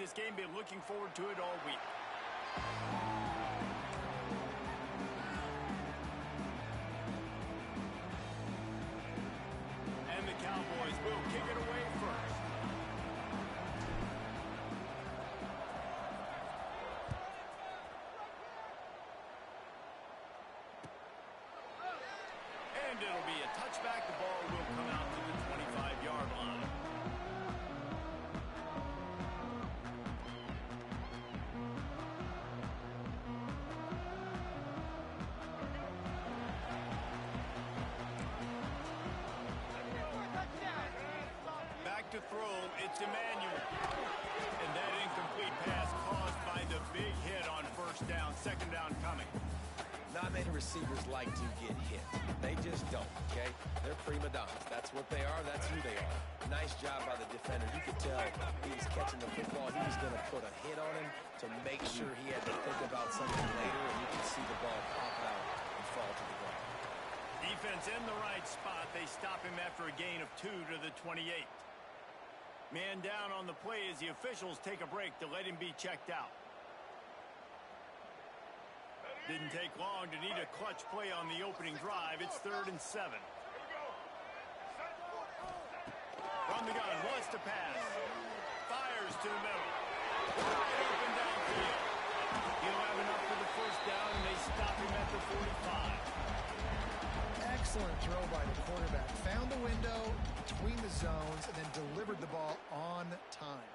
this game. Been looking forward to it all week. And the Cowboys will kick it away first. And it'll be a touchback. The ball will come out to the 25-yard line. Back to throw, it's Emmanuel. And that incomplete pass caused by the big hit on first down. Second down coming. Not many receivers like to get hit. They just don't, okay? They're prima donnas. That's what they are. That's who they are. Nice job by the defender. You could tell he was catching the football. He was going to put a hit on him to make sure he had to think about something later, and you can see the ball pop out and fall to the ground. Defense in the right spot. They stop him after a gain of 2 to the 28. Man down on the play as the officials take a break to let him be checked out. Didn't take long to need a clutch play on the opening drive. It's 3rd and 7. From the gun, wants to pass. Fires to the middle. Wide open downfield. He'll have enough for the first down, and they stop him at the 45. Excellent throw by the quarterback. Found the window between the zones and then delivered the ball on time.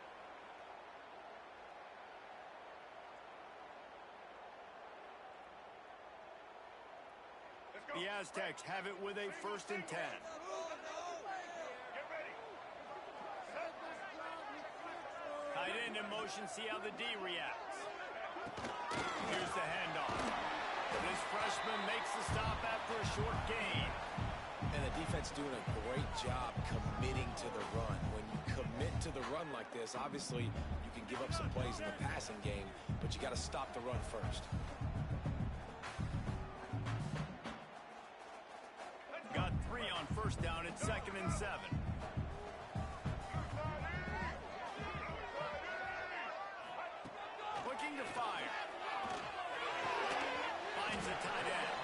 The Aztecs have it with a 1st and 10. Tight end in motion, see how the D reacts. Here's the handoff. This freshman makes the stop after a short gain. And the defense doing a great job committing to the run. When you commit to the run like this, obviously you can give up some plays in the passing game, but you got to stop the run first. Got 3 on first down at 2nd and 7. Looking to fire. Finds the tight end.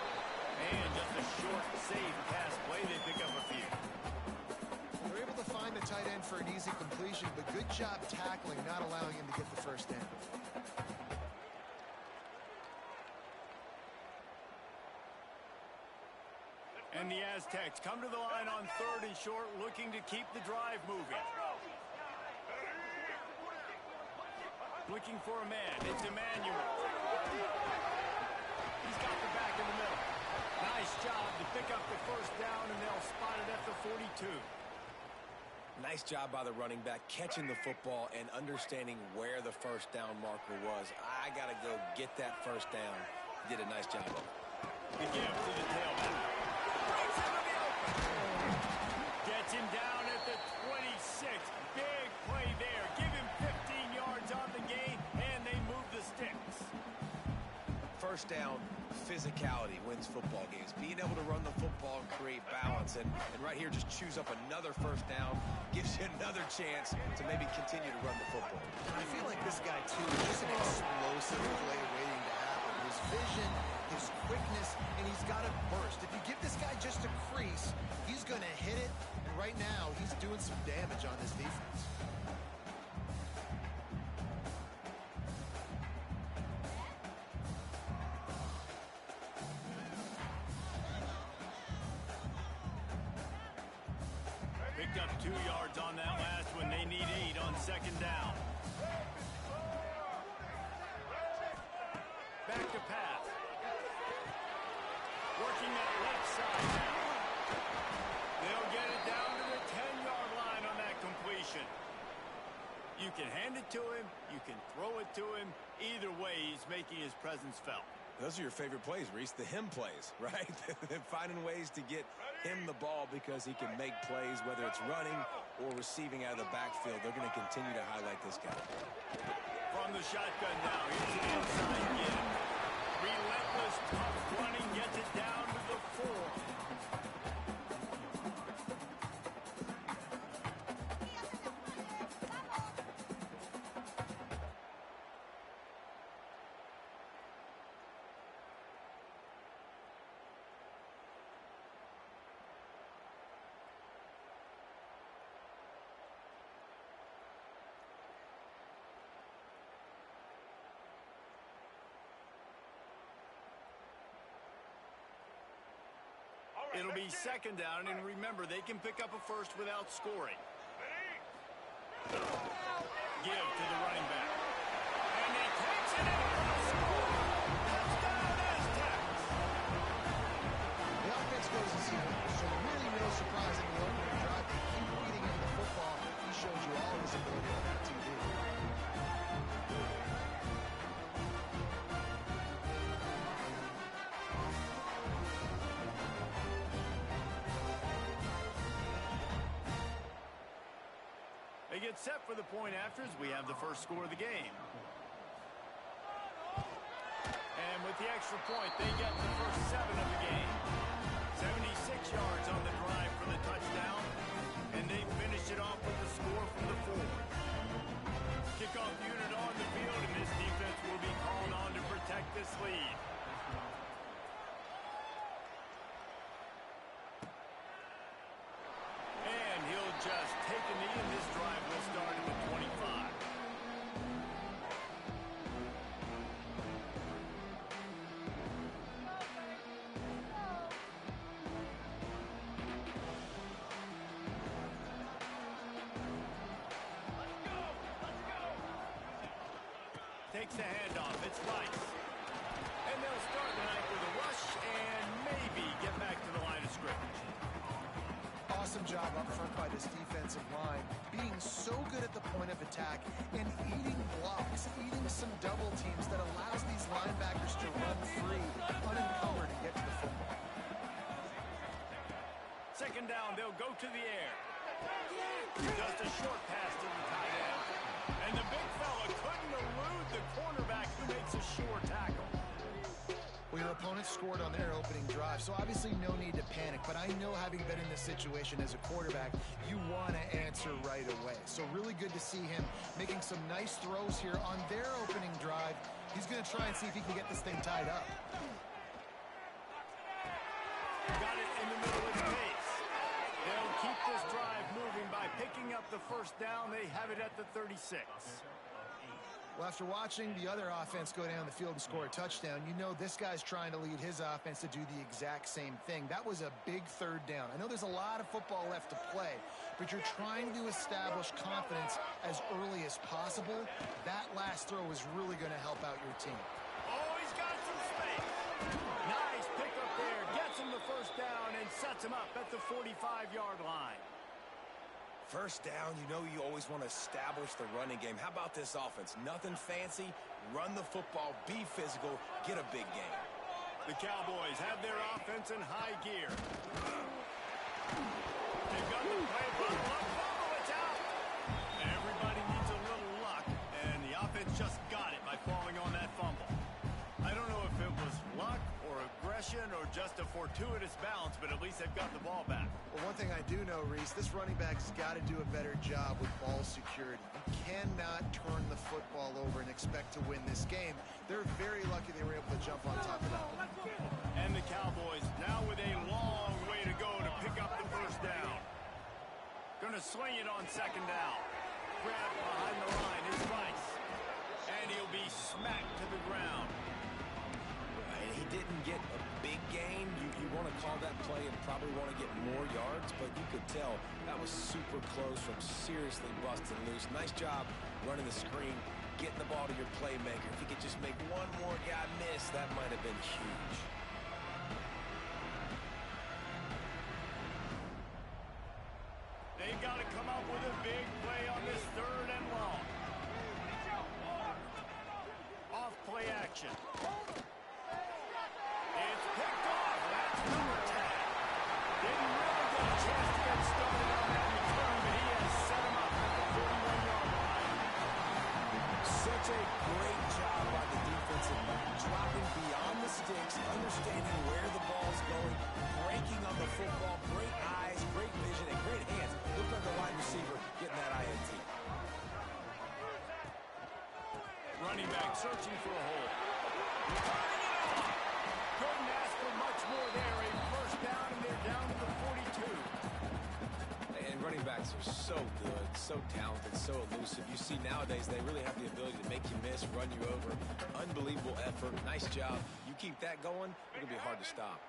And just a short, safe pass play. They pick up a few. They're able to find the tight end for an easy completion, but good job tackling, not allowing him to get the first down. And the Aztecs come to the line on 3rd and short, looking to keep the drive moving. Looking for a man. It's Emmanuel. He's got the back in the middle. Nice job to pick up the first down, and they'll spot it at the 42. Nice job by the running back, catching the football and understanding where the first down marker was. I got to go get that first down. He did a nice job of it. The give to the tailback. Gets him down at the 26. Big play there. Give him 15 yards on the gain, and they move the sticks. First down, physicality wins football games. Being able to run the football and create balance. And right here, just choose up another first down. Gives you another chance to maybe continue to run the football. I feel like this guy, too, is just an explosive play waiting to happen. His vision, his quickness, and he's got a burst. If you give this guy just a crease, he's going to hit it. And right now, he's doing some damage on this defense. Picked up 2 yards on that last one. They need 8 on second down. Back to pass. Working that left side now. They'll get it down to the 10-yard line on that completion. You can hand it to him. You can throw it to him. Either way, he's making his presence felt. Those are your favorite plays, Reese, the him plays, right? Finding ways to get him the ball because he can make plays, whether it's running or receiving out of the backfield. They're going to continue to highlight this guy. From the shotgun now, here's an inside give. Relentless, tough running, gets it down to the 4. It'll be second down, and remember, they can pick up a first without scoring. Give to the running back. And he takes it in for the score. Touchdown Aztecs. The offense goes to zero, so really no surprise in the opening drive. They keep feeding him the football. He shows you all his ability on that TV. They get set for the point after as we have the first score of the game. And with the extra point, they get the first 7 of the game. 76 yards on the drive for the touchdown. And they finish it off with the score from the 4. Kickoff unit on the field, and this defense will be called on to protect this lead. And he'll just take a knee, and this drive will start at the 25. Takes the handoff. It's Rice. And they'll start the night with a rush and maybe get back to the line of scrimmage. Awesome job up front by this defensive line, being so good at the point of attack and eating blocks, eating some double teams that allows these linebackers to run free, unencumbered, and get to the football. Second down, they'll go to the air. Just a short pass to the tight end. And the big fella couldn't elude the cornerback who makes a sure tackle. Well, your opponent scored on their opening drive, so obviously no need to panic. But I know, having been in this situation as a quarterback, you want to answer right away. So really good to see him making some nice throws here on their opening drive. He's going to try and see if he can get this thing tied up. Got it in the middle of the pace. They'll keep this drive moving by picking up the first down. They have it at the 36. Well, after watching the other offense go down the field and score a touchdown, you know this guy's trying to lead his offense to do the exact same thing. That was a big third down. I know there's a lot of football left to play, but you're trying to establish confidence as early as possible. That last throw is really going to help out your team. Oh, he's got some space. Nice pickup there. Gets him the first down and sets him up at the 45-yard line. First down, you know you always want to establish the running game. How about this offense? Nothing fancy. Run the football, be physical, get a big gain. The Cowboys have their offense in high gear. They've got the play bottle up. Fumble, it's out. Everybody needs a little luck, and the offense just got it by falling on that fumble. I don't know if it was luck or aggression or just a fortuitous bounce, but at least they've got the ball back. Well, one thing I do know, Reese, this running back's got to do a better job with ball security. You cannot turn the football over and expect to win this game. They're very lucky they were able to jump on top of that. And the Cowboys now with a long way to go to pick up the first down. Going to swing it on second down. Grab behind the line is Rice. And he'll be smacked to the ground. He didn't get a big gain. You want to call that play and probably want to get more yards, but you could tell that was super close from seriously busting loose. Nice job running the screen, getting the ball to your playmaker. If he could just make one more guy miss, that might have been huge. They've got to come up with a big play on this third and long. Off play action. It's picked off. That's number 10. Didn't really get a chance to get started on that return, but he has set him up at the 41-yard line. Such a great job by the defensive back, dropping beyond the sticks, understanding where the ball's going, breaking on the football, great eyes, great vision, and great hands. Look like the wide receiver getting that INT. Running back searching for a hole. Couldn't ask for much more there. A first down, and they're down to the 42. And running backs are so good, so talented, so elusive. You see nowadays they really have the ability to make you miss, run you over. Unbelievable effort. Nice job. You keep that going, it'll be hard to stop.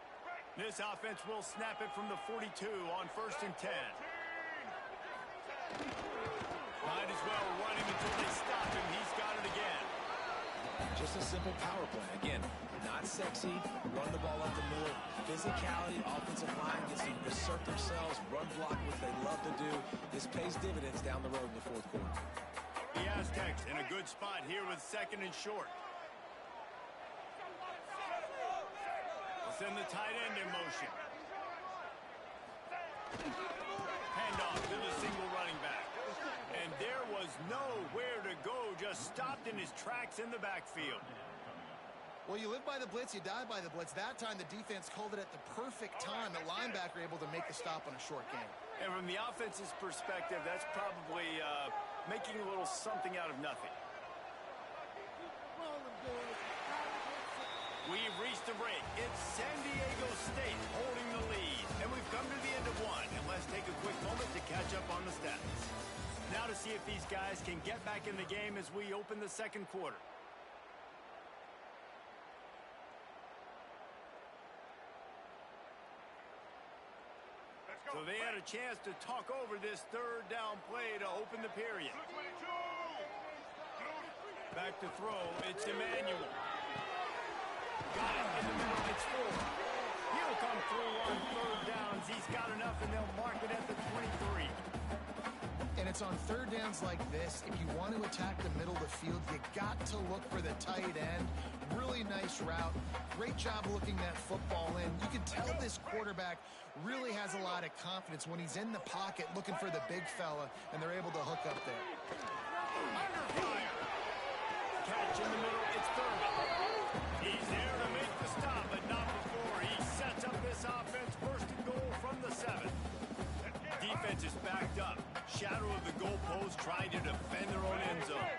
This offense will snap it from the 42 on 1st and 10. Might as well run him until they stop him. He's got it again. Just a simple power play. Again, not sexy. Run the ball up the middle. Physicality, offensive line gets to assert themselves, run block, which they love to do. This pays dividends down the road in the 4th quarter. The Aztecs in a good spot here with 2nd and short. They'll send the tight end in motion. Handoff to the single running back. And there was nowhere to go, just stopped in his tracks in the backfield. Well, you live by the blitz, you die by the blitz. That time the defense called it at the perfect time. The linebacker able to make the stop on a short game. And from the offense's perspective, that's probably making a little something out of nothing. We've reached the break. It's San Diego State holding the lead. And we've come to the end of one. And let's take a quick moment to catch up on the stats. Now to see if these guys can get back in the game as we open the 2nd quarter. So they had a chance to talk over this 3rd down play to open the period. Back to throw, it's Emmanuel. Got it in the middle, it's 4. He'll come through on 3rd downs. He's got enough, and they'll mark it at the 23. And it's on 3rd downs like this. If you want to attack the middle of the field, you got to look for the tight end. Really nice route. Great job looking that football in. You can tell this quarterback really has a lot of confidence when he's in the pocket looking for the big fella, and they're able to hook up there. Under fire. Catch in the middle, it's Thurman. He's there to make the stop, but not before. He sets up this offense, 1st and goal from the 7. Defense is backed up. Shadow of the goalpost, trying to defend their own end zone.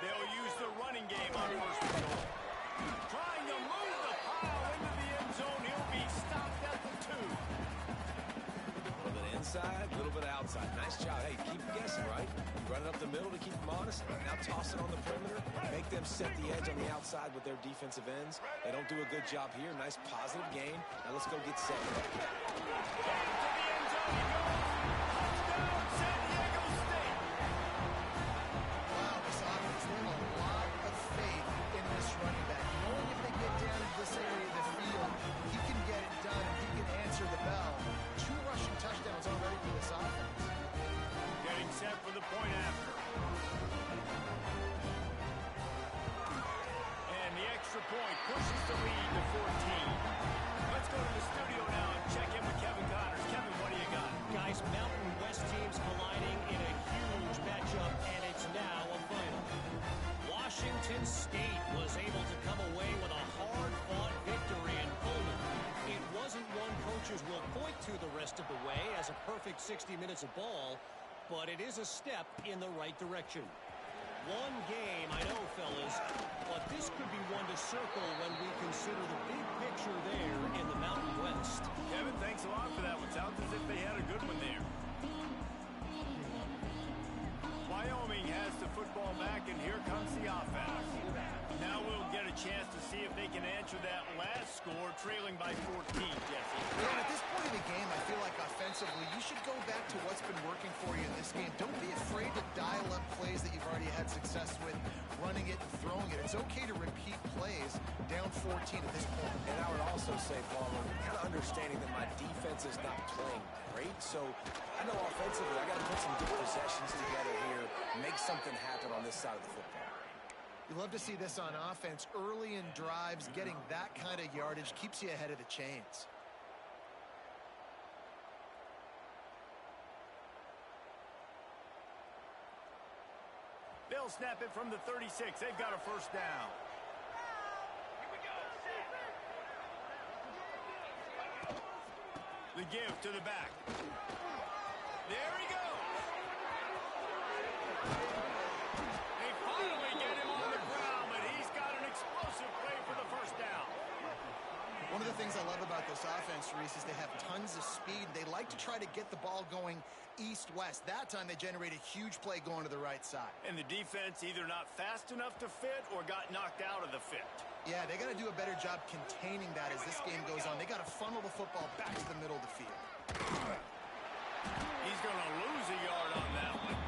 They'll use the running game on 1st and goal. Trying to move the pile into the end zone. He'll be stopped at the 2. A little bit inside, a little bit outside. Nice job. Hey, keep guessing, right? Run it up the middle to keep them honest. Now toss it on the perimeter. Make them set the edge on the outside with their defensive ends. They don't do a good job here. Nice positive gain. Now let's go get set. To the end zone he goes. Touchdown, San Diego State. Wow, this offense, they have a lot of faith in this running back. Knowing if they get down into this area of the field, he can get it done, and he can answer the bell. 2 rushing touchdowns already for this offense. Getting set for the point after. And the extra point pushes the lead to 14. Let's go to the studio now and check in with Kevin Connors. Kevin, what do you got? Guys, Mountain West teams colliding in a huge matchup, and it's now a final. Washington State was able to come away with a hard-fought victory in Pullman. It wasn't one coaches will point to the rest of the way as a perfect 60 minutes of ball, but it is a step in the right direction. One game, I know, fellas, but this could be one to circle when we consider the big picture there in the Mountain West. Kevin, thanks a lot for that one. Sounds as if they had a good one there. Wyoming has the football back, and here comes the offense. Now we'll get a chance to see if they can answer that last score, trailing by 14, Jesse. Yeah, and at this point in the game, I feel like offensively, you should go back to what's been working for you in this game. Don't be afraid to dial up plays that you've already had success with, running it and throwing it. It's okay to repeat plays down 14 at this point. And I would also say, Paul, I'm kind of understanding that my defense is not playing great, so I know offensively I got to put some good possessions together here, make something happen on this side of the football. You love to see this on offense. Early in drives, getting that kind of yardage keeps you ahead of the chains. They'll snap it from the 36. They've got a 1st down. The give to the back. There he goes. They finally get him on the ground, but he's got an explosive play for the 1st down. One of the things I love about this offense, Reese, is they have tons of speed. They like to try to get the ball going east-west. That time they generate a huge play going to the right side. And the defense either not fast enough to fit or got knocked out of the fit. Yeah, they got to do a better job containing that as this game goes on. They got to funnel the football back to the middle of the field. He's going to lose a yard on that one.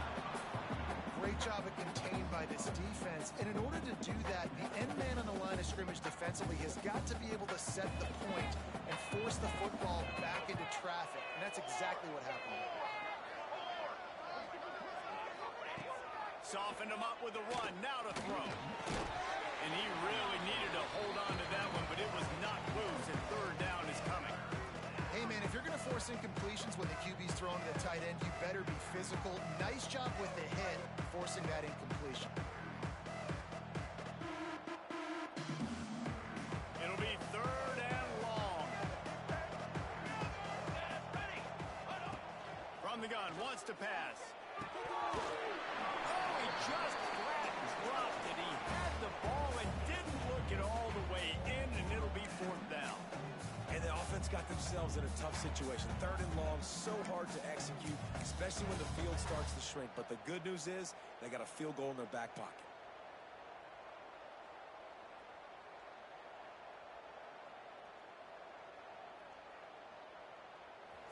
Great job of contained by this defense. And in order to do that, the end man on the line of scrimmage defensively has got to be able to set the point and force the football back into traffic. And that's exactly what happened there. Softened him up with a run, now to throw. And he really needed to hold on to that one, but it was not loose, and third down is coming. Hey, man, if you're going to force incompletions when the QB's throwing to the tight end, you better be physical. Nice job with the hit, forcing that incompletion. It'll be third and long. From the gun, wants to pass. Oh, he just flat dropped it. He had the ball and didn't look it all the way in, and it'll be fourth down. And the offense got themselves in a tough situation. Third and long, so hard to execute, especially when the field starts to shrink. But the good news is they got a field goal in their back pocket.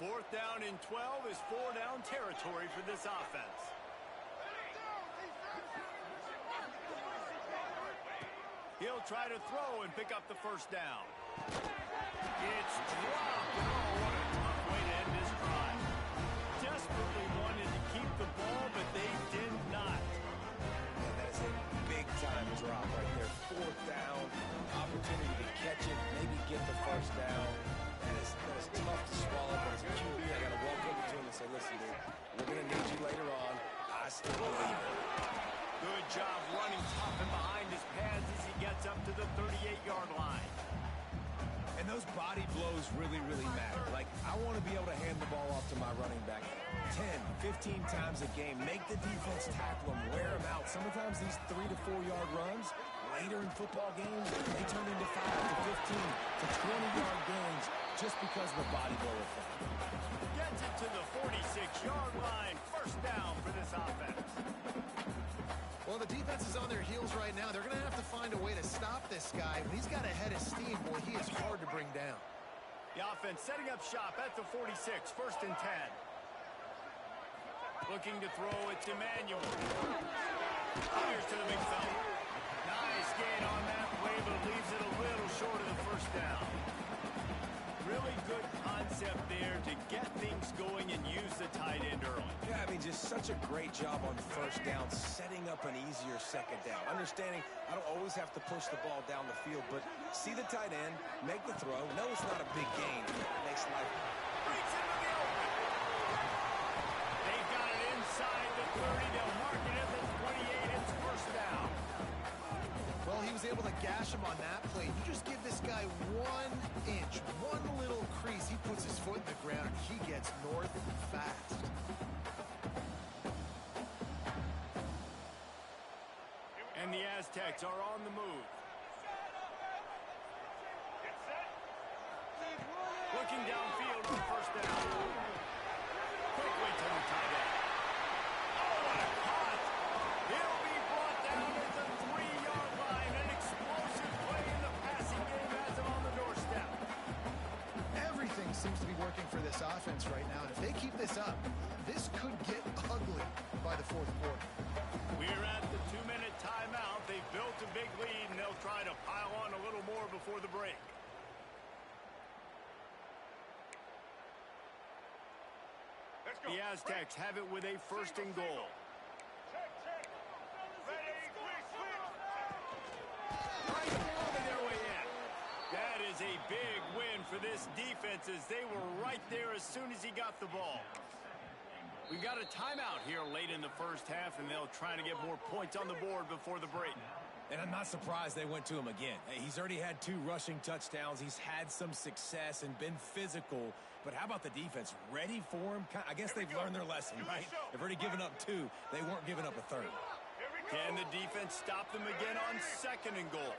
Fourth down and 12 is four-down territory for this offense. He'll try to throw and pick up the first down. It's dropped. Oh, what a tough way to end this drive. Desperately wanted to keep the ball, but they did not. Yeah, that is a big-time drop right there. Fourth down, opportunity to catch it, maybe get the first down. That is tough to swallow, but as a QB, I got to walk over to him and say, listen, dude, we're going to need you later on. I still believe it. Good job running tough and behind his pads as he gets up to the 38-yard line. And those body blows really, really matter. Like, I want to be able to hand the ball off to my running back 10, 15 times a game. Make the defense tackle them, wear them out. Sometimes these 3 to 4 yard runs, later in football games, they turn into 5 to 15 to 20-yard gains just because of the body blow effect. Gets it to the 46-yard line. First down for this offense. Well, the defense is on their heels right now. They're going to have to find a way to stop this guy. When he's got a head of steam, boy, he is hard to bring down. The offense setting up shop at the 46, first and 10. Looking to throw it to Manuel. Fires to the big fella. Nice gain on that play, but leaves it a little short of the first down. Really good concept there to get things going and use the tight end early. Yeah, I mean, just such a great job on first down, setting up an easier second down. Understanding I don't always have to push the ball down the field, but see the tight end, make the throw. No, it's not a big gain. It makes life. Breaks into the open. They've got it inside the 30. They'll mark it at the 28. It's first down. Well, he was able to gash him on that play. You just give this guy 1 inch, one little crease. He puts his foot in the ground, and he gets north fast. And the Aztecs are on the move. Looking downfield for first down. Quickly to the tight end. Oh, what a cut! He'll be brought down at the 3-yard line. An explosive play in the passing game has him on the doorstep. Everything seems to be working for this offense right now. And if they keep this up, this could get ugly by the fourth quarter. We're at the 2-minute timeout. They've built a big lead, and they'll try to pile on a little more before the break. The Aztecs have it with a first and goal. Working their way in. That is a big win for this defense as they were right there as soon as he got the ball. We've got a timeout here late in the first half, and they'll try to get more points on the board before the break. And I'm not surprised they went to him again. Hey, he's already had 2 rushing touchdowns. He's had some success and been physical. But how about the defense? Ready for him? I guess they've learned their lesson, right? They've already given up 2. They weren't giving up a third. Can the defense stop them again on second and goal?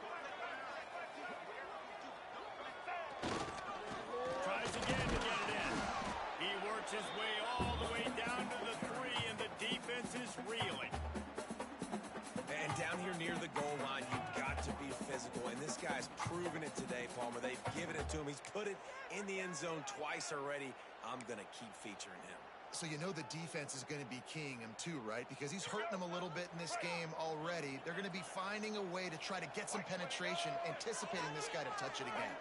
Tries again to get it in. He works his way all the way down to the 3, and the defense is reeling. And down here near the goal line, you've got to be physical. And this guy's Palmer. They've given it to him. He's put it in the end zone twice already. I'm going to keep featuring him. So you know the defense is going to be keying him too, right? Because he's hurting them a little bit in this game already. They're going to be finding a way to try to get some penetration, anticipating this guy to touch it again.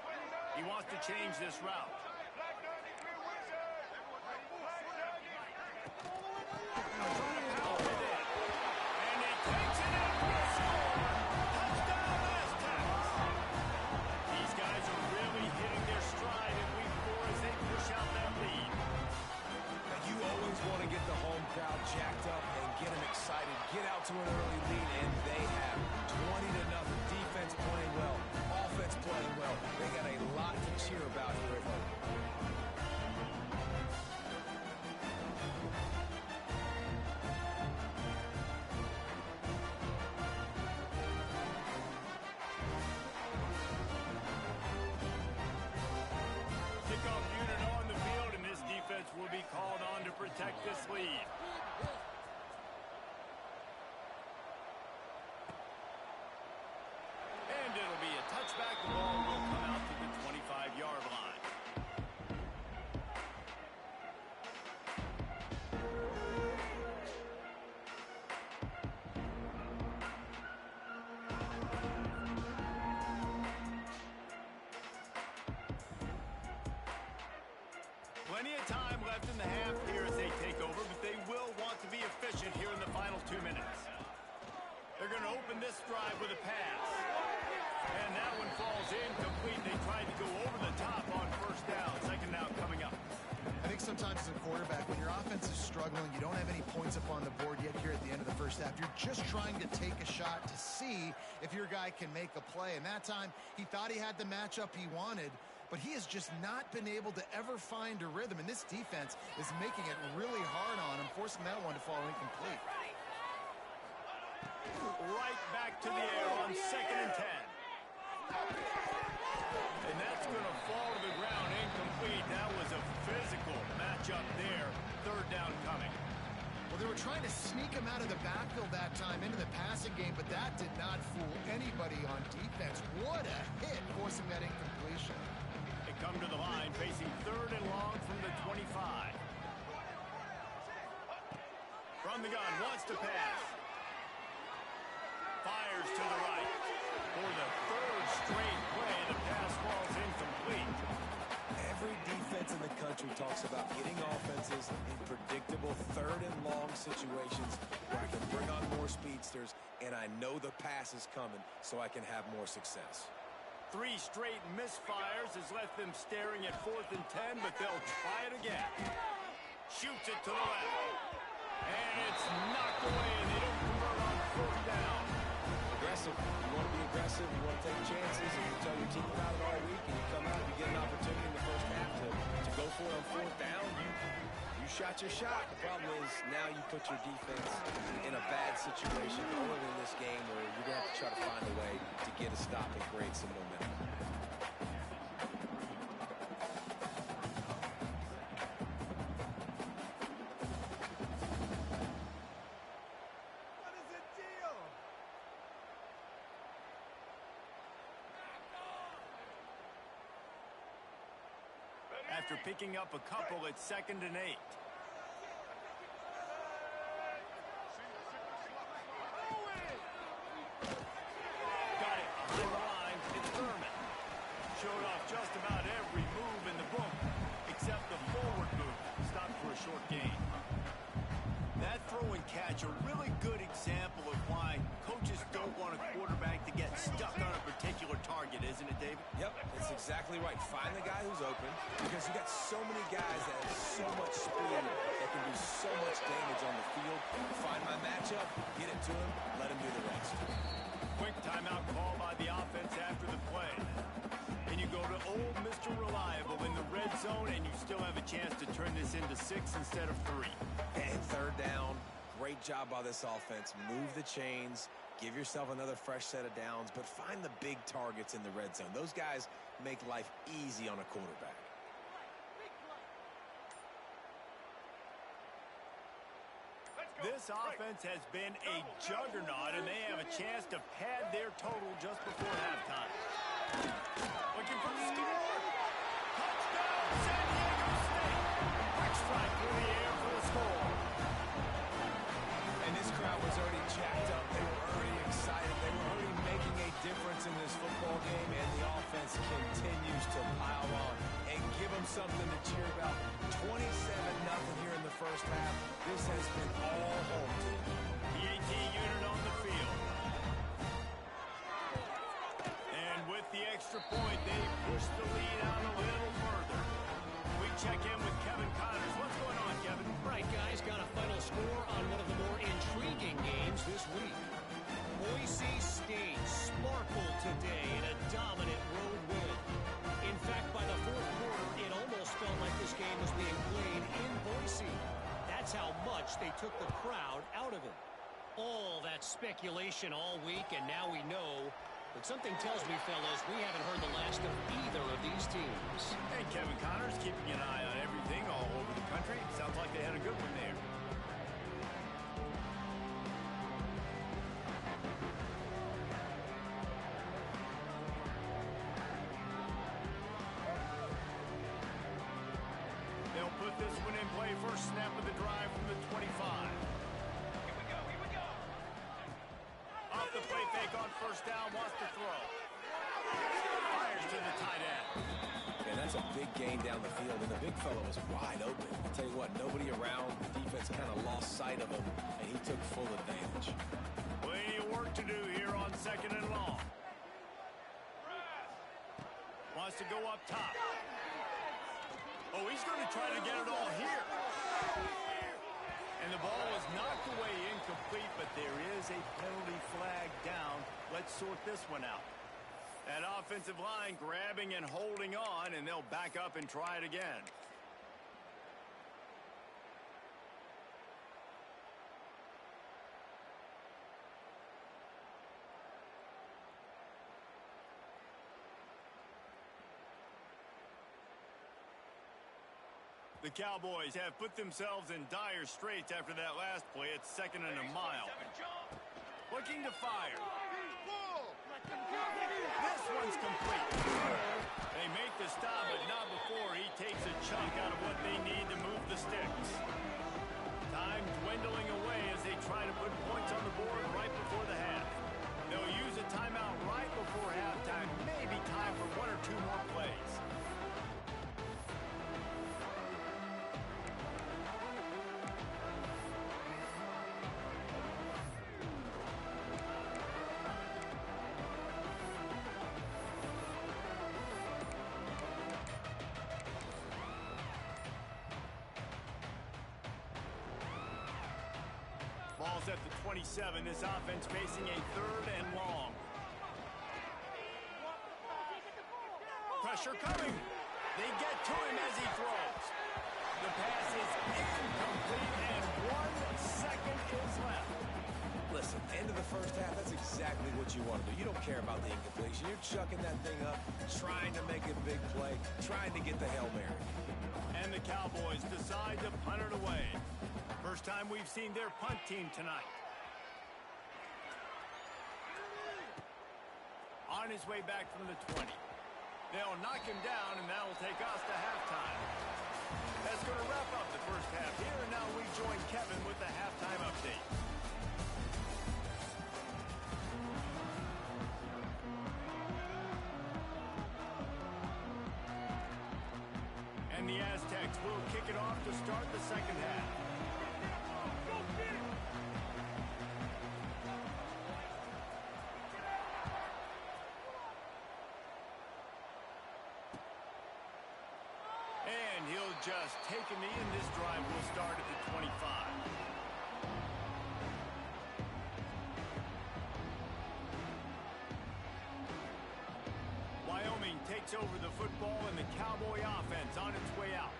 He wants to change this route. Jacked up and get them excited, get out to an early lead, and they have 20-0. Defense playing well, offense playing well. They got a lot to cheer about here at home. Kickoff unit on the field, and this defense will be called on to protect this lead. The ball will come out to the 25-yard line. Plenty of time left in the half here as they take over, but they will want to be efficient here in the final 2 minutes. They're going to open this drive with a pass. And that one falls incomplete. They tried to go over the top on first down. Second down coming up. I think sometimes as a quarterback, when your offense is struggling, you don't have any points up on the board yet here at the end of the first half. You're just trying to take a shot to see if your guy can make a play. And that time, he thought he had the matchup he wanted, but he has just not been able to ever find a rhythm. And this defense is making it really hard on him, forcing that one to fall incomplete. Right back to the air on 2nd and 10. And that's going to fall to the ground incomplete. That was a physical matchup there. Third down coming. Well, they were trying to sneak him out of the backfield that time into the passing game, but that did not fool anybody on defense. What a hit, forcing that incompletion. They come to the line facing 3rd and long from the 25. From the gun, wants to pass. Fires to the right. For the 3rd straight play, the pass falls incomplete. Every defense in the country talks about getting offenses in predictable 3rd and long situations where I can bring on more speedsters, and I know the pass is coming so I can have more success. 3 straight misfires has left them staring at 4th and 10, but they'll try it again. Shoots it to the left. And it's knocked away, and they don't convert on 4th down. Aggressive. You want to be aggressive. You want to take chances. And you tell your team about it all week, and you come out and you get an opportunity in the first half to go for it on 4th down. You shot your shot. The problem is now you put your defense in a bad situation early in this game where you're going to have to try to find a way to get a stop and create some momentum. After picking up a couple at 2nd and 8. Got it behind the line. It's Thurman. Showed off just about every move in the book except the forward move. Stopped for a short gain. That throw and catch, a really good example of why coaches don't want a quarterback to get stuck on a particular target, isn't it, David? Yep, it's exactly right. Find the guy who's open because you got so many guys that have so much speed that can do so much damage on the field. Find my matchup, get it to him, let him do the rest. Quick timeout call by the offense after the play. And you go to old Mr. Reliable in the red zone, and you still have a chance to turn this into 6 instead of 3. And 3rd down, great job by this offense. Move the chains, give yourself another fresh set of downs, but find the big targets in the red zone. Those guys make life easy on a quarterback. This offense has been a juggernaut, and they have a chance to pad their total just before halftime. Looking for the score. Touchdown, San Diego State. Quick strike through the air for the score. And this crowd was already jacked up. They were already excited. They were already making a difference in this football game, and the offense continues to pile on and give them something to cheer about. 27-0 here in the first half. This has been all home team. PAT unit on the field. And with the extra point, they push the lead out a little further. We check in with Kevin Connors. What's going on, Kevin? Right, guys, got a final score on one of the more intriguing games this week. Boise State sparkled today in a dominant road win. In fact, by the fourth quarter, it almost felt like this game was being played in Boise. That's how much they took the crowd out of it. All that speculation all week, and now we know. But something tells me, fellas, we haven't heard the last of either of these teams. Hey, Kevin Connors keeping an eye on everything all over the country. Sounds like they had a good one there. They'll put this one in play. First snap of the drive from the 25. Here we go. Off the play fake on first down, wants to throw. Fires to the tight end. And that's a big gain down the field, and the big fella was wide open. I'll tell you what, nobody around. The defense kind of lost sight of him, and he took full advantage. Plenty of work to do here on second and long. Wants to go up top. Oh, he's going to try to get it all here. And the ball was knocked away incomplete, but there is a penalty flag down. Let's sort this one out. That offensive line grabbing and holding on, and they'll back up and try it again. The Cowboys have put themselves in dire straits after that last play. It's second and a mile. Looking to fire. This one's complete. They make the stop, but not before he takes a chunk out of what they need to move the sticks. Time dwindling away as they try to put points on the board right before the half. They'll use a timeout right before halftime. Maybe time for one or two more plays. Ball's at the 27. This offense facing a third and long. Pressure coming. They get to him as he throws. The pass is incomplete, and 1 second is left. Listen, end of the first half, that's exactly what you want to do. You don't care about the incompletion. You're chucking that thing up, trying to make a big play, trying to get the Hail Mary. And the Cowboys decide to punt it away. First time we've seen their punt team tonight. On his way back from the 20. They'll knock him down, and that'll take us to halftime. That's going to wrap up the first half here, and now we join Kevin with the halftime update. And the Aztecs will kick it off to start the second half. And he'll just take a knee, and this drive will start at the 25. Wyoming takes over the football, and the Cowboy offense on its way out.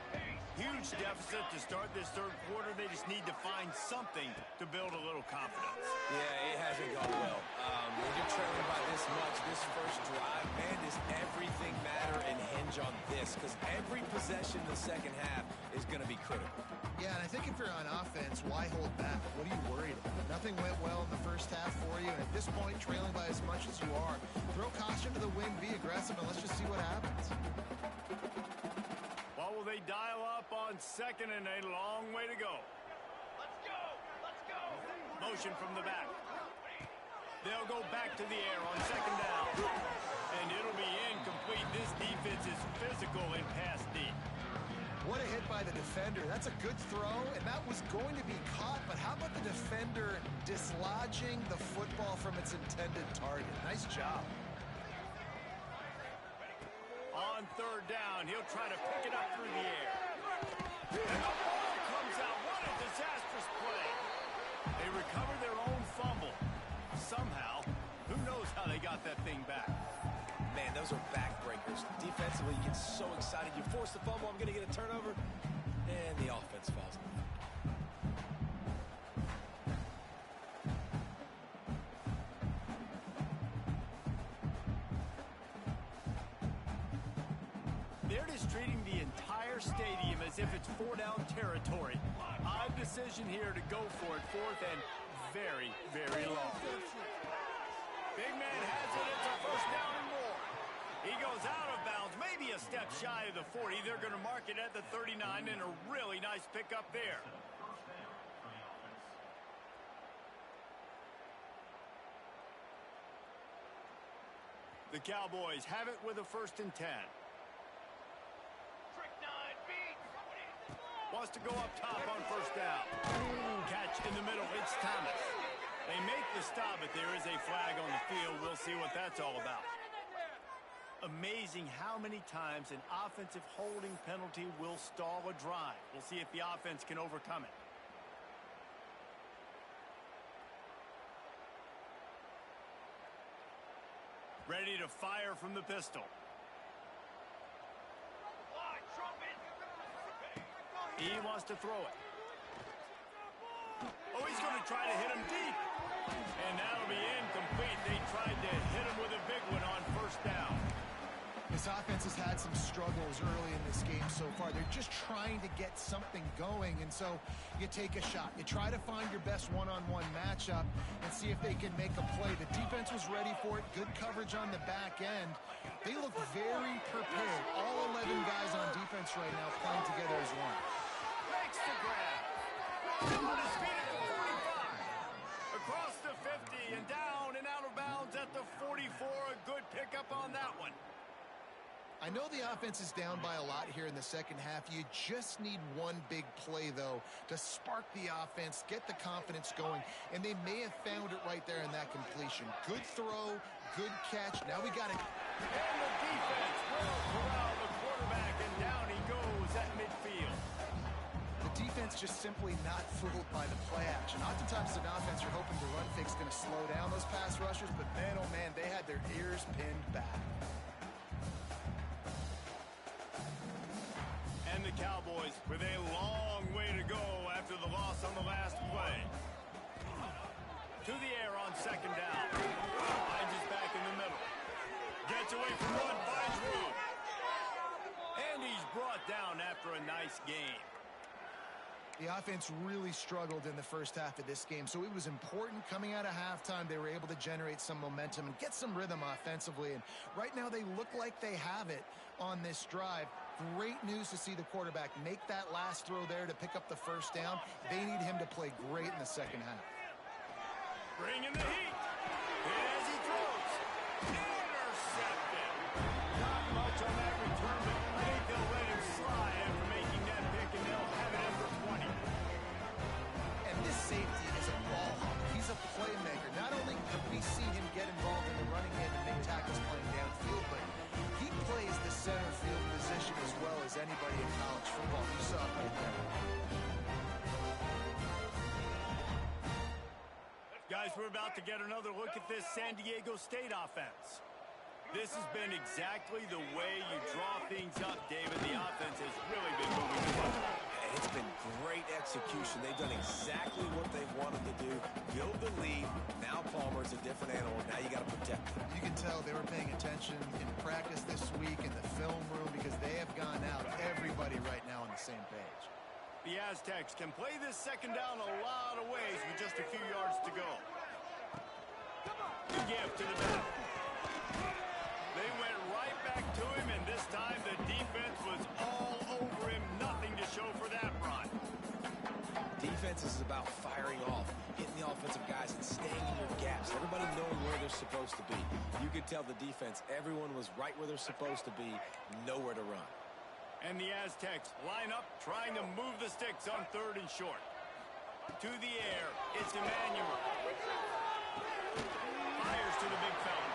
Huge deficit to start this third quarter. They just need to find something to build a little confidence. Yeah, it hasn't gone well. When you're trailing by this much, this first drive, man, does everything matter and hinge on this? Because every possession in the second half is going to be critical. Yeah, and I think if you're on offense, why hold back? What are you worried about? Nothing went well in the first half for you, and at this point, trailing by as much as you are, throw caution to the wind, be aggressive, and let's just see what happens. What will they dial up on second and a long way to go? Let's go! Let's go! Motion from the back. They'll go back to the air on second down. And it'll be incomplete. This defense is physical in pass deep. What a hit by the defender. That's a good throw, and that was going to be caught, but how about the defender dislodging the football from its intended target? Nice job. On third down, he'll try to pick it up through the air. And the ball comes out. What a disastrous play. They recover their own fumble. Somehow, who knows how they got that thing back. Man, those are backbreakers. Defensively, you get so excited. You force the fumble, I'm going to get a turnover, and the offense falls away. They're just treating the entire stadium as if it's four-down territory. Odd decision here to go for it, fourth and very, very long. Big man has it. It's a first down and more. He goes out of bounds, maybe a step shy of the 40. They're going to mark it at the 39, and a really nice pickup there. The Cowboys have it with a first and 10. Wants to go up top on first down. Catch in the middle. It's Thomas. They make the stop, but there is a flag on the field. We'll see what that's all about. Amazing how many times an offensive holding penalty will stall a drive. We'll see if the offense can overcome it. Ready to fire from the pistol. He wants to throw it. Oh, he's going to try to hit him deep. And that'll be incomplete. They tried to hit him with a big one on first down. This offense has had some struggles early in this game so far. They're just trying to get something going, and so you take a shot. You try to find your best one-on-one matchup and see if they can make a play. The defense was ready for it. Good coverage on the back end. They look very prepared. All 11 guys on defense right now playing together as one. Makes the grab. On his feet at the 45. Across the 50 and down and out of bounds at the 44. A good pickup on that one. I know the offense is down by a lot here in the second half. You just need one big play, though, to spark the offense, get the confidence going, and they may have found it right there in that completion. Good throw, good catch. Now we got it. And the defense will corral the quarterback, and down he goes at midfield. The defense just simply not fooled by the play action. Oftentimes, an offense you're hoping the run fix going to slow down those pass rushers, but man, oh man, they had their ears pinned back. And the Cowboys with a long way to go after the loss on the last play. To the air on second down. Finds his back in the middle. Gets away from one, finds room. And he's brought down after a nice game. The offense really struggled in the first half of this game, so it was important coming out of halftime. They were able to generate some momentum and get some rhythm offensively, and right now they look like they have it on this drive. Great news to see the quarterback make that last throw there to pick up the first down. They need him to play great in the second half. Bringing the heat. And as he throws, intercepted. Not much on that return, but I think they'll let him slide after making that pick, and they'll have it after 20. And this safety is a ball hawk. He's a playmaker. Not only have we seen him get involved in the running game and make tackles playing downfield, but he plays the center field position as well as anybody in college football. You saw it right there. Guys, we're about to get another look at this San Diego State offense. This has been exactly the way you draw things up, David. The offense has really been moving forward. And it's been great execution. They've done exactly what they wanted to do. Build the lead. Now Palmer's a different animal. Now you got to protect him. You can tell they were paying attention in practice this week in the film room because they have gone out. Everybody right now on the same page. The Aztecs can play this second down a lot of ways with just a few yards to go. The give to the back. time, the defense was all over him. Nothing to show for that run. Defense is about firing off, hitting the offensive guys and staying in your gaps. Everybody knowing where they're supposed to be. You could tell the defense, everyone was right where they're supposed to be, nowhere to run. And the Aztecs line up, trying to move the sticks on 3rd and short. To the air, it's Emmanuel. Fires to the big fella.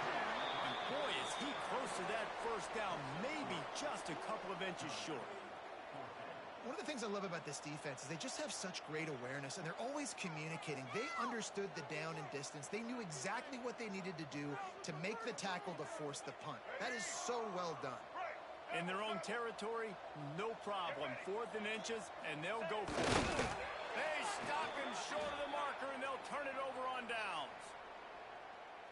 And boy, is he close to that first down, maybe just a couple of inches short. One of the things I love about this defense is they just have such great awareness, and they're always communicating. They understood the down and distance. They knew exactly what they needed to do to make the tackle to force the punt. That is so well done. In their own territory, no problem. 4th and inches, and they'll go for it. They stop him short of the marker, and they'll turn it over on downs.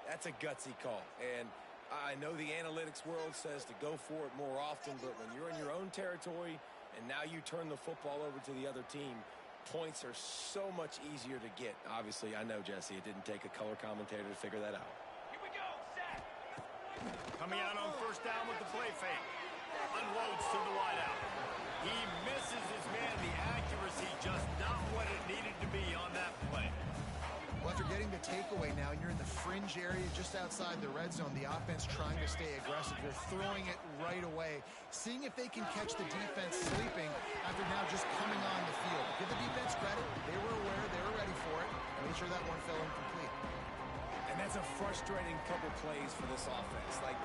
That's a gutsy call, and I know the analytics world says to go for it more often, but when you're in your own territory and now you turn the football over to the other team, points are so much easier to get. Obviously, I know, Jesse, it didn't take a color commentator to figure that out. Here we go, set. Coming out on 1st down with the play fake. Unloads to the wideout. He misses his man. The accuracy just not what it needed to be on that play. Well, after getting the takeaway now, and you're in the fringe area just outside the red zone, the offense trying to stay aggressive. They're throwing it right away, seeing if they can catch the defense sleeping after now just coming on the field. Give the defense credit. They were aware. They were ready for it. Made sure that one fell incomplete. And that's a frustrating couple plays for this offense. Like,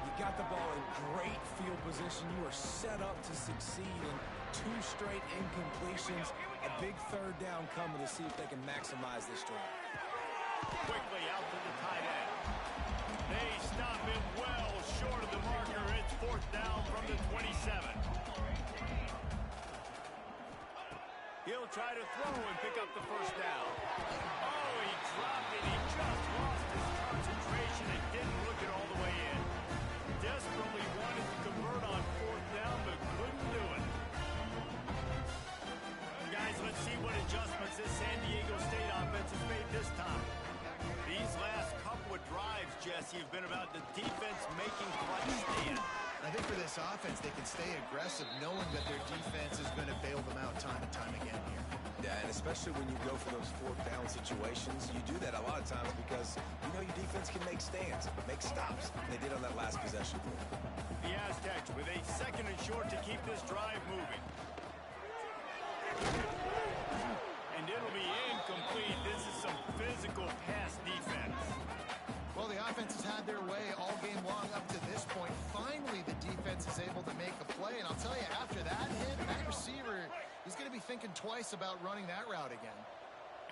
you got the ball in great field position. You are set up to succeed in 2 straight incompletions. A big 3rd down coming to see if they can maximize this drive. Quickly out to the tight end. They stop him well short of the marker. It's 4th down from the 27. He'll try to throw and pick up the 1st down. Oh, he dropped it. He just lost his concentration and didn't look it all the way in. Desperately wanted to convert on 4th down, but couldn't do it. Guys, let's see what adjustments this San Diego State offense has made this time. These last couple of drives, Jesse, have been about the defense making clutch stand. I think for this offense, they can stay aggressive knowing that their defense is going to bail them out time and time again here. Yeah, and especially when you go for those 4th down situations, you do that a lot of times because you know your defense can make stands, make stops. They did on that last possession. The Aztecs with a 2nd and short to keep this drive moving. And it'll be incomplete. This is some physical pass defense. Well, the offense has had their way all game long up to this point. Finally, the defense is able to make a play. And I'll tell you, after that hit, that receiver, he's going to be thinking twice about running that route again.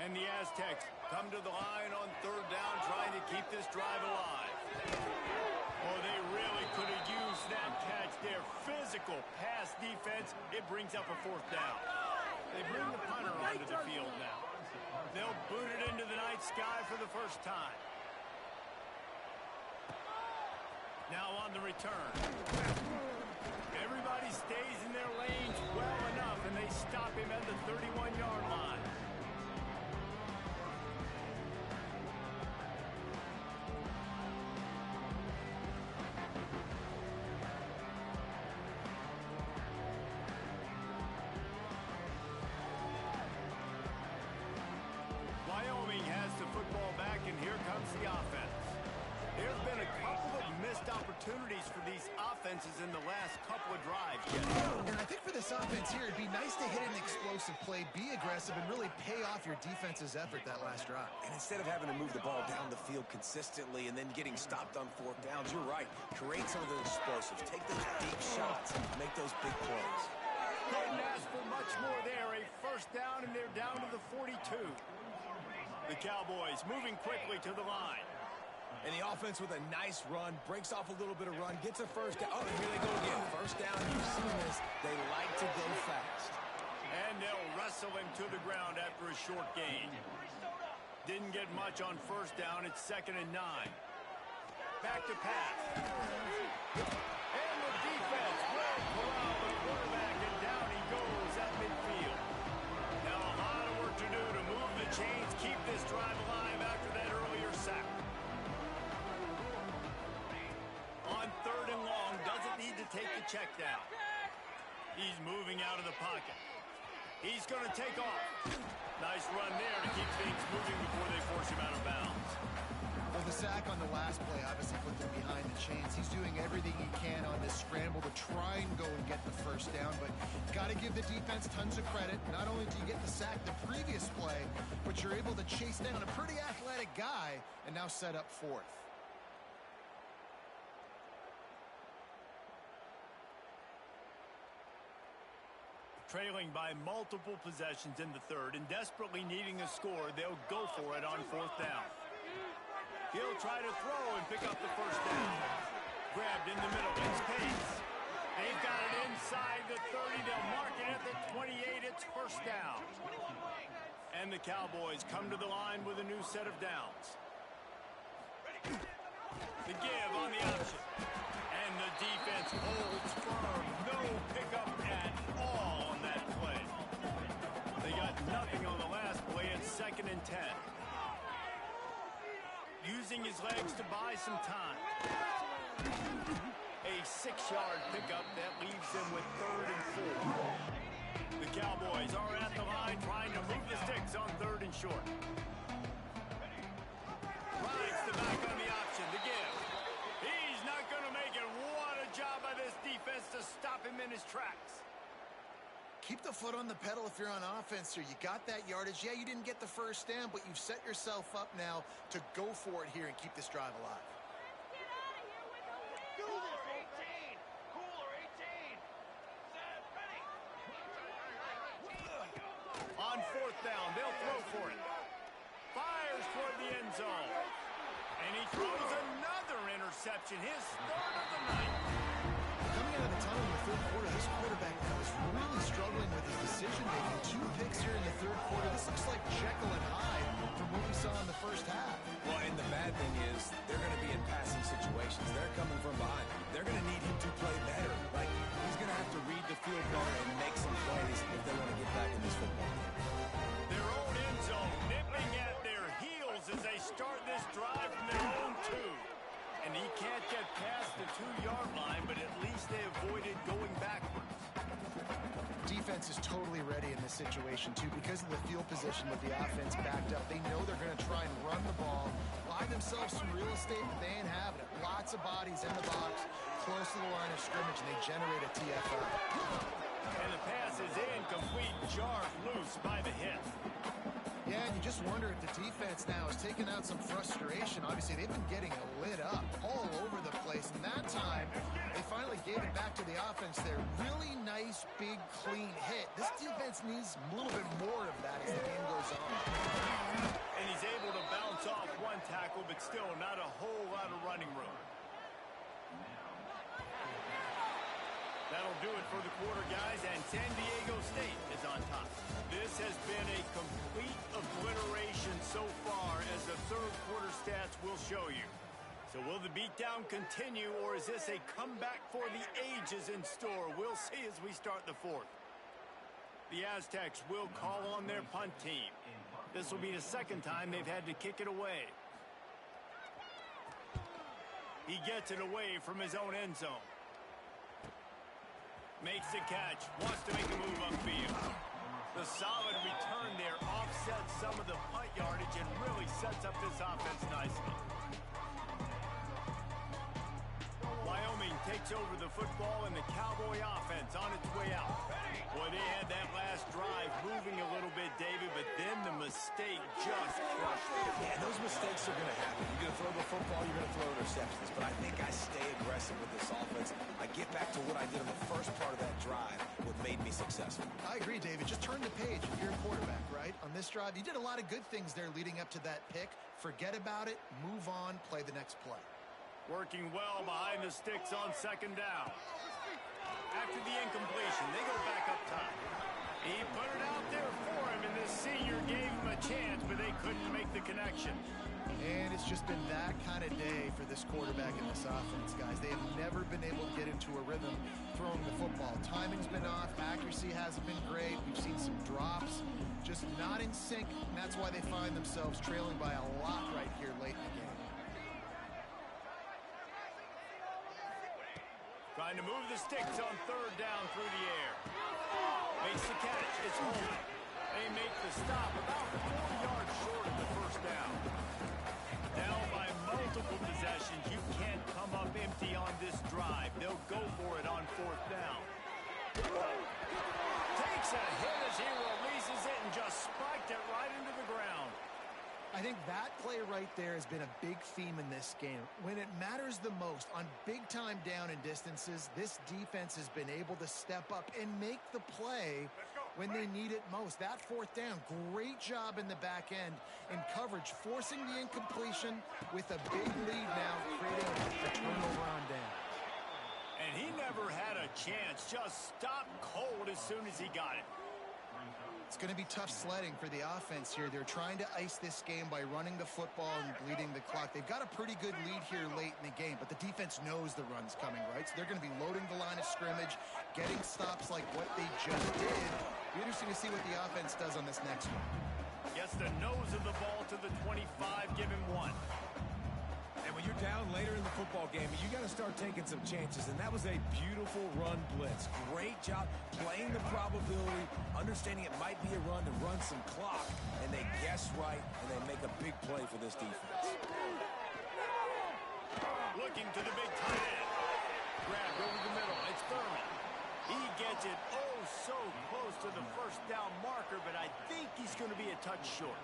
And the Aztecs come to the line on 3rd down, trying to keep this drive alive. Oh, they really could have used that catch there. Physical pass defense. It brings up a 4th down. They bring the punter onto the field now. They'll boot it into the night sky for the first time. Now on the return. Everybody stays in their lanes well enough, and they stop him at the 31-yard line. Wyoming has the football back, and here comes the offense. There's been a couple of missed opportunities for these offenses in the last couple of drives. And I think for this offense here, it'd be nice to hit an explosive play, be aggressive, and really pay off your defense's effort that last drive. And instead of having to move the ball down the field consistently and then getting stopped on 4th downs, you're right. Create some of those explosives. Take those deep shots. Make those big plays. Couldn't ask for much more there. A 1st down, and they're down to the 42. The Cowboys moving quickly to the line. And the offense with a nice run, breaks off a little bit of run, gets a 1st down. Oh, and here they go again. 1st down, you've seen this. They like to go fast. And they'll wrestle him to the ground after a short gain. Didn't get much on 1st down. It's 2nd and 9. Back to pass. And the defense will corral the quarterback, and down he goes at midfield. Now a lot of work to do to move the chains, keep this drive alive after that earlier sack. On 3rd and long, doesn't need to take the check down. He's moving out of the pocket. He's going to take off. Nice run there to keep things moving before they force him out of bounds. Well, the sack on the last play obviously put them behind the chains. He's doing everything he can on this scramble to try and go and get the first down, but got to give the defense tons of credit. Not only do you get the sack the previous play, but you're able to chase down a pretty athletic guy and now set up fourth. Trailing by multiple possessions in the third and desperately needing a score, they'll go for it on fourth down. He'll try to throw and pick up the first down. Grabbed in the middle. It's pace. They've got it inside the 30. They'll mark it at the 28. It's first down. And the Cowboys come to the line with a new set of downs. The give on the option. And the defense holds firm. No pickup at all on that play. They got nothing on the last play. It's 2nd and 10. Using his legs to buy some time. A 6-yard pickup that leaves them with 3rd and 4. The Cowboys are at the line trying to move the sticks on 3rd and short. Rides the back on the option. The give. He's not going to make it. What a job by this defense to stop him in his tracks. Keep the foot on the pedal if you're on offense here. You got that yardage. Yeah, you didn't get the first down, but you've set yourself up now to go for it here and keep this drive alive. On 4th down, they'll throw for it. Fires toward the end zone. And he throws another interception, his 3rd of the night. Coming out of the tunnel in the third quarter, this quarterback was really struggling with his decision-making. 2 picks here in the third quarter. This looks like Jekyll and Hyde from what we saw in the first half. Well, and the bad thing is they're going to be in passing situations. They're coming from behind. They're going to need him to play better. Like, he's going to have to read the field better and make some plays if they want to get back in this football game. Their own end zone nipping at their heels as they start this drive from their own 2. And he can't get past the 2-yard line, but at least they avoided going backwards. Defense is totally ready in this situation, too. Because of the field position with the offense backed up, they know they're going to try and run the ball, buy themselves some real estate, but they ain't having it. Lots of bodies in the box, close to the line of scrimmage, and they generate a TFL. And the pass is incomplete, jarred loose by the hit. Yeah, and you just wonder if the defense now is taking out some frustration. Obviously, they've been getting lit up all over the place. And that time, they finally gave it back to the offense there. Really nice, big, clean hit. This defense needs a little bit more of that as the game goes on. And he's able to bounce off 1 tackle, but still not a whole lot of running room. That'll do it for the quarter, guys, and San Diego State is on top. This has been a complete obliteration so far, as the third quarter stats will show you. So will the beatdown continue, or is this a comeback for the ages in store? We'll see as we start the fourth. The Aztecs will call on their punt team. This will be the 2nd time they've had to kick it away. He gets it away from his own end zone. Makes the catch, wants to make a move upfield. The solid return there offsets some of the punt yardage and really sets up this offense nicely. Wyoming takes over the football and the Cowboy offense on its way out. Boy, they had that last drive moving a little bit, David, but then the mistake just crushed it. Yeah, those mistakes are going to happen. You're going to throw the football, you're going to throw interceptions. But I think I stay aggressive with this offense. I get back to what I did in the first part of that drive, what made me successful. I agree, David. Just turn the page if you're a quarterback, right? On this drive, you did a lot of good things there leading up to that pick. Forget about it, move on, play the next play. Working well behind the sticks on 2nd down. After the incompletion, they go back up top. He put it out there for him, and this senior gave him a chance, but they couldn't make the connection. And it's just been that kind of day for this quarterback and this offense, guys. They have never been able to get into a rhythm throwing the football. Timing's been off. Accuracy hasn't been great. We've seen some drops. Just not in sync, and that's why they find themselves trailing by a lot right here late in the game. Trying to move the sticks on third down through the air. Makes the catch. It's holding. They make the stop about 4 yards short of the first down. Down by multiple possessions. You can't come up empty on this drive. They'll go for it on fourth down. Takes a hit as he releases it and just spiked it right into the ground. I think that play right there has been a big theme in this game. When it matters the most, on big-time down and distances, this defense has been able to step up and make the play when they need it most. That fourth down, great job in the back end in coverage, forcing the incompletion with a big lead now, creating a turnover on down. And he never had a chance, just stopped cold as soon as he got it. It's going to be tough sledding for the offense here. They're trying to ice this game by running the football and bleeding the clock. They've got a pretty good lead here late in the game, but the defense knows the run's coming, right? So they're going to be loading the line of scrimmage, getting stops like what they just did. It'll be interesting to see what the offense does on this next one. Gets the nose of the ball to the 25, give him one. And when you're down later in the football game, you got to start taking some chances. And that was a beautiful run blitz. Great job playing the probability, understanding it might be a run to run some clock. And they guess right, and they make a big play for this defense. Looking to the big tight end. Grabbed over the middle. It's Thurman. He gets it so close to the first down marker, but I think he's going to be a touch short.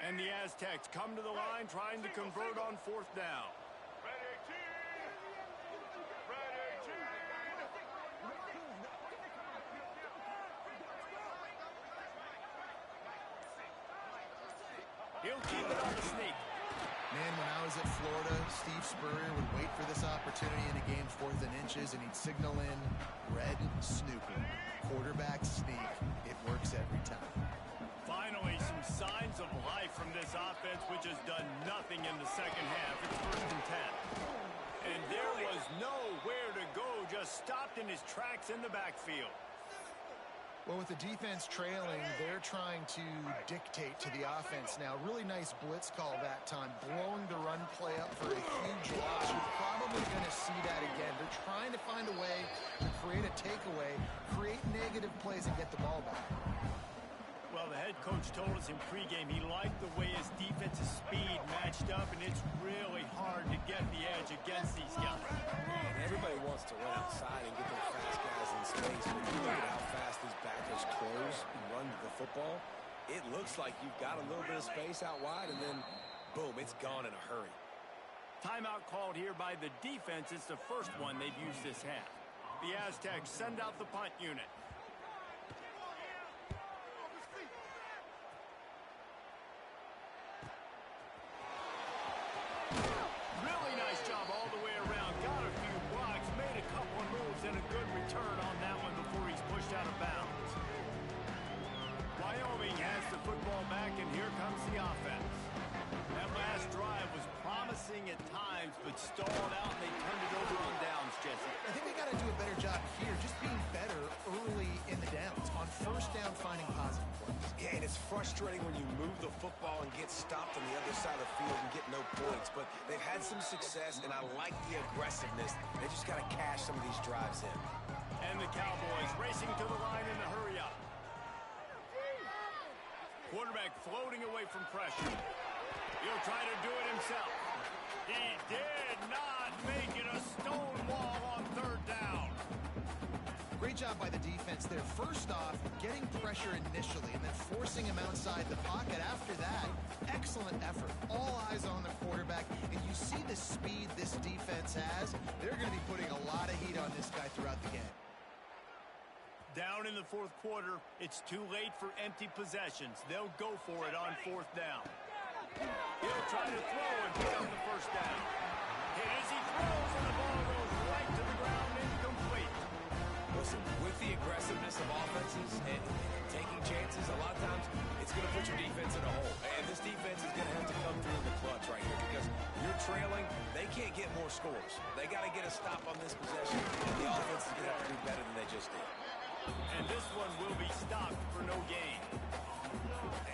And the Aztecs come to the line trying to convert on fourth down. He'll keep it on the sneak. Man, when I was at Florida, Steve Spurrier would wait for this opportunity in a game 4th and inches, and he'd signal in red snooper, quarterback sneak. It works every time. Finally, some signs of life from this offense, which has done nothing in the second half. It's 1st and 10. And there was nowhere to go, just stopped in his tracks in the backfield. Well, with the defense trailing, they're trying to dictate to the offense now. Really nice blitz call that time, blowing the run play up for a huge loss. You're probably going to see that again. They're trying to find a way to create a takeaway, create negative plays, and get the ball back. Well, the head coach told us in pregame he liked the way his defensive speed matched up, and it's really hard to get the edge against these guys. And everybody wants to run outside and get their fast guys in space, but you look at how fast these backers close and run the football, it looks like you've got a little bit of space out wide, and then, boom, it's gone in a hurry. Timeout called here by the defense. It's the first one they've used this half. The Aztecs send out the punt unit. Really nice job all the way around. Got a few blocks, made a couple of moves, and a good return on that one before he's pushed out of bounds. Wyoming has the football back, and here comes the offense. That last drive was promising at times, but stalled out, and they turned it over on downs, Jesse. I think they got to do a better job here, just being better early in the downs. On first down, finding positive plays. Yeah, and it's frustrating when you move the football and get stopped on the other side of the field and get no points. But they've had some success, and I like the aggressiveness. They just got to cash some of these drives in. And the Cowboys racing to the line in the hurry up. Quarterback floating away from pressure. He'll try to do it himself. He did not make it a stone wall on third down. Great job by the defense there. First off, getting pressure initially and then forcing him outside the pocket. After that, excellent effort. All eyes on the quarterback. And you see the speed this defense has. They're going to be putting a lot of heat on this guy throughout the game. Down in the fourth quarter, it's too late for empty possessions. They'll go for it on fourth down. He'll try to throw and pick up the first down. Hit as he throws, and the ball goes right to the ground, incomplete. Listen, with the aggressiveness of offenses and taking chances, a lot of times it's going to put your defense in a hole. And this defense is going to scores. They got to get a stop on this possession. The offense is going to have to do better than they just did. And this one will be stopped for no gain.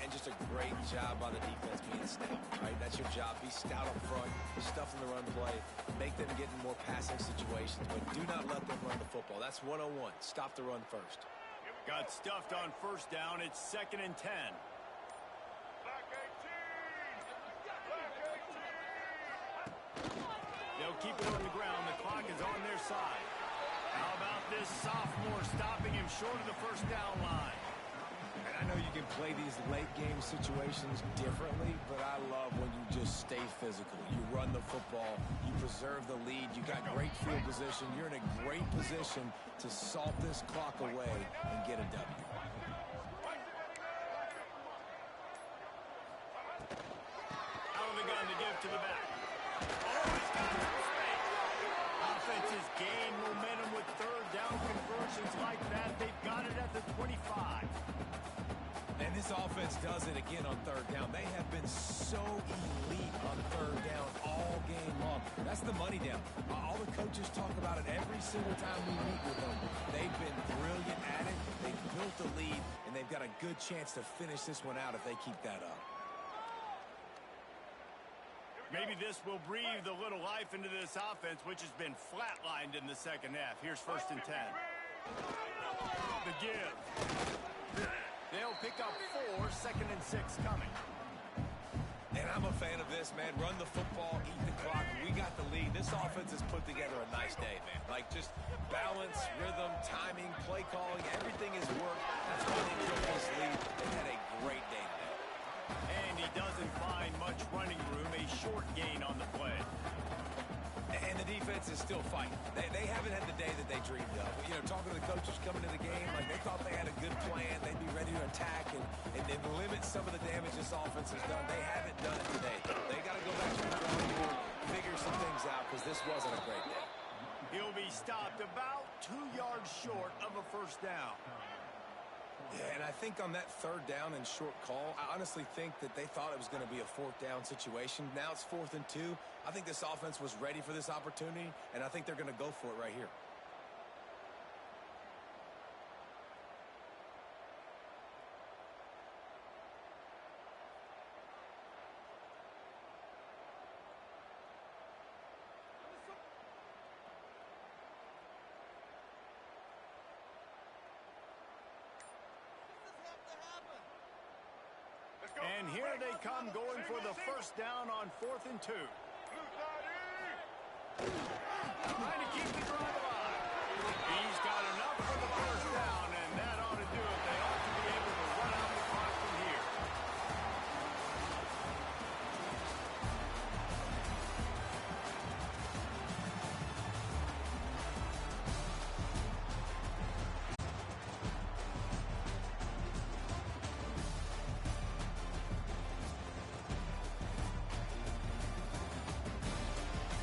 And just a great job by the defense being stout, right? That's your job. Be stout up front, stuff in the run play, make them get in more passing situations, but do not let them run the football. That's 101. Stop the run first. Got stuffed on first down. It's 2nd and 10. They'll keep it on the ground. The clock is on their side. How about this sophomore stopping him short of the first down line? And I know you can play these late game situations differently, but I love when you just stay physical. You run the football, you preserve the lead, you got great field position, you're in a great position to salt this clock away and get a W. Out of the gun to give to the back. Oh, he's got some space. Offenses gain momentum with third down conversions like that. They've got it at the 25. And this offense does it again on third down. They have been so elite on third down all game long. That's the money down. All the coaches talk about it every single time we meet with them. They've been brilliant at it. They've built the lead, and they've got a good chance to finish this one out if they keep that up. Maybe this will breathe a little life into this offense, which has been flatlined in the second half. Here's 1st and 10. The give. They'll pick up 4, 2nd and 6 coming. And I'm a fan of this, man. Run the football, eat the clock. We got the lead. This offense has put together a nice day, man. Like just balance, rhythm, timing, play calling, everything has worked. That's why they took this lead. They had a great day today. And he doesn't find much running room, a short gain on the play. And the defense is still fighting. They haven't had the day that they dreamed of. You know, talking to the coaches coming to the game, like they thought they had a good plan. They'd be ready to attack and limit some of the damage this offense has done. They haven't done it today. They got to go back to the drawing board, figure some things out, because this wasn't a great day. He'll be stopped about 2 yards short of a first down. Yeah, and I think on that third down and short call, I honestly think that they thought it was going to be a 4th down situation. Now it's 4th and 2. I think this offense was ready for this opportunity, and I think they're going to go for it right here. And here they come going for the first down on 4th and 2.